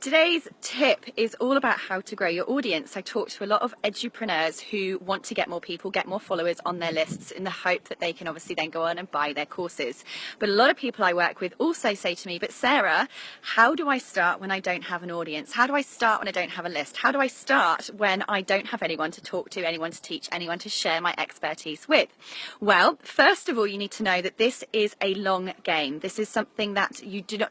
Today's tip is all about how to grow your audience. I talk to a lot of edupreneurs who want to get more people, get more followers on their lists in the hope that they can obviously then go on and buy their courses. But a lot of people I work with also say to me, but Sarah, how do I start when I don't have an audience? How do I start when I don't have a list? How do I start when I don't have anyone to talk to, anyone to teach, anyone to share my expertise with? Well, first of all, you need to know that this is a long game. This is something that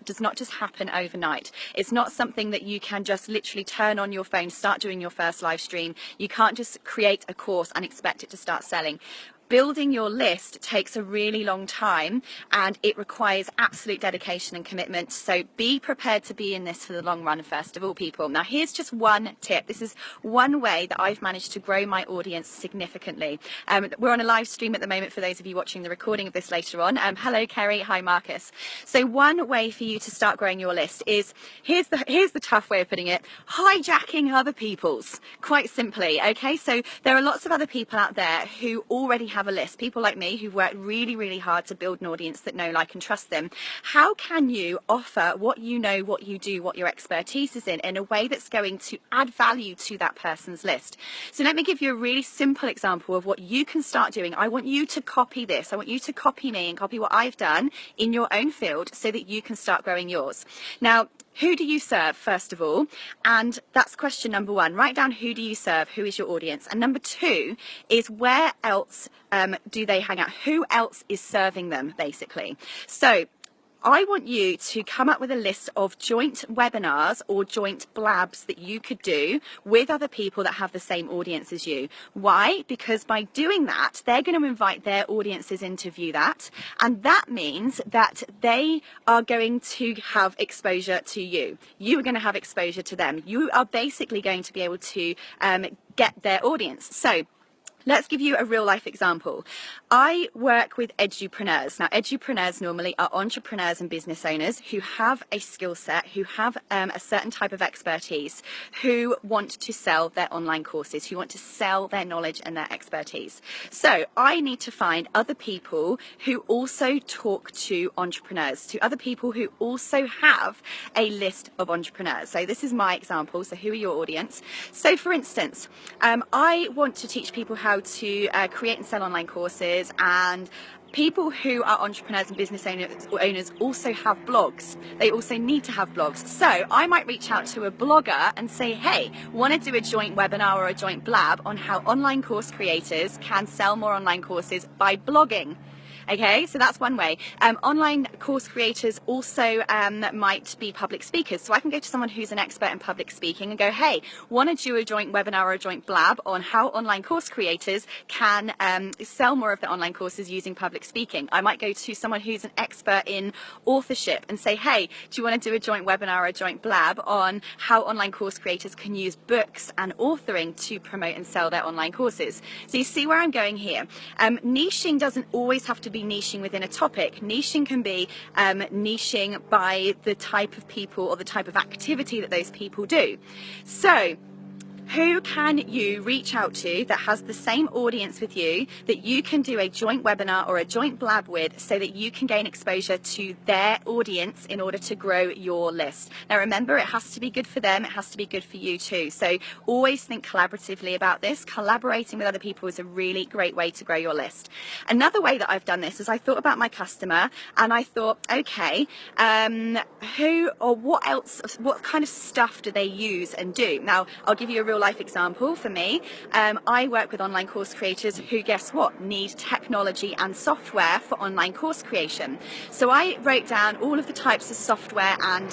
does not just happen overnight. It's not something that you can just literally turn on your phone, start doing your first live stream. You can't just create a course and expect it to start selling. Building your list takes a really long time and it requires absolute dedication and commitment. So be prepared to be in this for the long run, first of all, people. Now, here's just one tip. This is one way that I've managed to grow my audience significantly. We're on a live stream at the moment for those of you watching the recording of this later on. Hello, Kerry. Hi, Marcus. So one way for you to start growing your list is, here's the tough way of putting it, hijacking other people's, quite simply. Okay, so there are lots of other people out there who already have a list, people like me who've worked really, really hard to build an audience that know, like, and trust them. How can you offer what you know, what you do, what your expertise is in a way that's going to add value to that person's list? So let me give you a really simple example of what you can start doing. I want you to copy this. I want you to copy me and copy what I've done in your own field so that you can start growing yours. Now, who do you serve, first of all? And that's question number one. Write down, who do you serve? Who is your audience? And number two is, where else do they hang out? Who else is serving them, basically? So I want you to come up with a list of joint webinars or joint blabs that you could do with other people that have the same audience as you. Why? Because by doing that, they're going to invite their audiences in to view that. And that means that they are going to have exposure to you. You are going to have exposure to them. You are basically going to be able to get their audience. So let's give you a real life example. I work with edupreneurs. Now, edupreneurs normally are entrepreneurs and business owners who have a skill set, who have a certain type of expertise, who want to sell their online courses, who want to sell their knowledge and their expertise. So I need to find other people who also talk to entrepreneurs, to other people who also have a list of entrepreneurs. So this is my example. So who are your audience? So for instance, I want to teach people how to create and sell online courses, and people who are entrepreneurs and business owners also have blogs. They also need to have blogs. So I might reach out to a blogger and say, hey, want to do a joint webinar or a joint blab on how online course creators can sell more online courses by blogging. Okay, so that's one way. Online course creators also might be public speakers. So I can go to someone who's an expert in public speaking and go, hey, want to do a joint webinar or a joint blab on how online course creators can sell more of their online courses using public speaking. I might go to someone who's an expert in authorship and say, hey, do you want to do a joint webinar or a joint blab on how online course creators can use books and authoring to promote and sell their online courses? So you see where I'm going here. Niching doesn't always have to be niching within a topic. Niching can be niching by the type of people or the type of activity that those people do. So who can you reach out to that has the same audience with you, that you can do a joint webinar or a joint blab with, so that you can gain exposure to their audience in order to grow your list? Now remember, it has to be good for them, it has to be good for you too. So always think collaboratively about this. Collaborating with other people is a really great way to grow your list. Another way that I've done this is I thought about my customer and I thought, okay, who or what else, what kind of stuff do they use and do? Now I'll give you a real life example. For me, I work with online course creators who, guess what, need technology and software for online course creation. So I wrote down all of the types of software and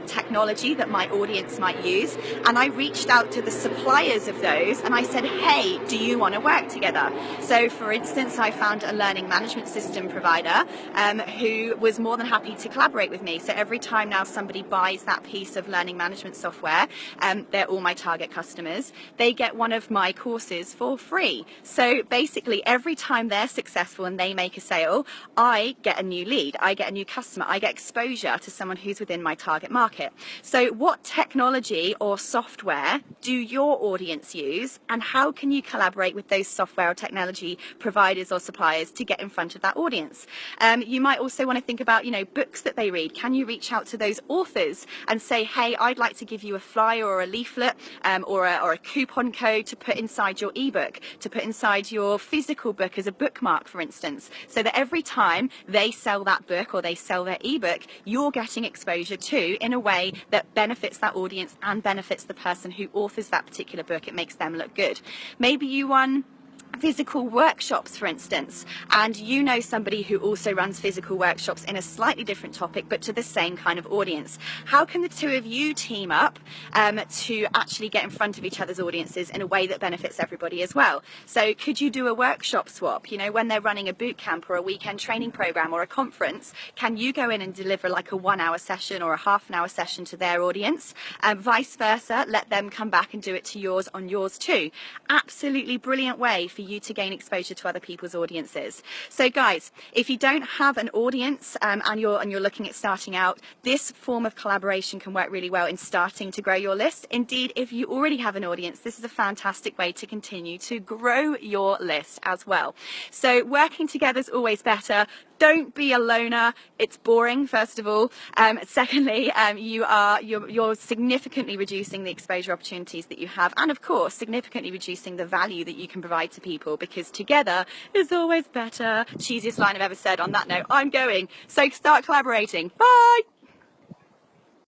technology that my audience might use, and I reached out to the suppliers of those and I said, hey, do you want to work together? So for instance, I found a learning management system provider who was more than happy to collaborate with me. So every time now somebody buys that piece of learning management software, they're all my target customers. customers, they get one of my courses for free. So basically every time they're successful and they make a sale, I get a new lead, I get a new customer, I get exposure to someone who's within my target market. So what technology or software do your audience use, and how can you collaborate with those software or technology providers or suppliers to get in front of that audience? You might also want to think about, books that they read. Can you reach out to those authors and say, hey, I'd like to give you a flyer or a leaflet or a coupon code to put inside your ebook, to put inside your physical book as a bookmark, for instance, so that every time they sell that book or they sell their ebook, you're getting exposure to in a way that benefits that audience and benefits the person who authors that particular book. It makes them look good. Maybe you run physical workshops, for instance, and you know somebody who also runs physical workshops in a slightly different topic but to the same kind of audience. How can the two of you team up to actually get in front of each other's audiences in a way that benefits everybody as well? So could you do a workshop swap? When they're running a boot camp or a weekend training program or a conference, can you go in and deliver like a 1 hour session or a half an hour session to their audience, and vice versa, let them come back and do it to yours on yours too? Absolutely brilliant way for you to gain exposure to other people's audiences. So guys, if you don't have an audience and you're looking at starting out, this form of collaboration can work really well in starting to grow your list. Indeed, if you already have an audience, this is a fantastic way to continue to grow your list as well. So working together is always better. Don't be a loner. It's boring, first of all. Secondly, you're significantly reducing the exposure opportunities that you have, and of course, significantly reducing the value that you can provide to people, because together is always better. Cheesiest line I've ever said. On that note, I'm going. So start collaborating. Bye.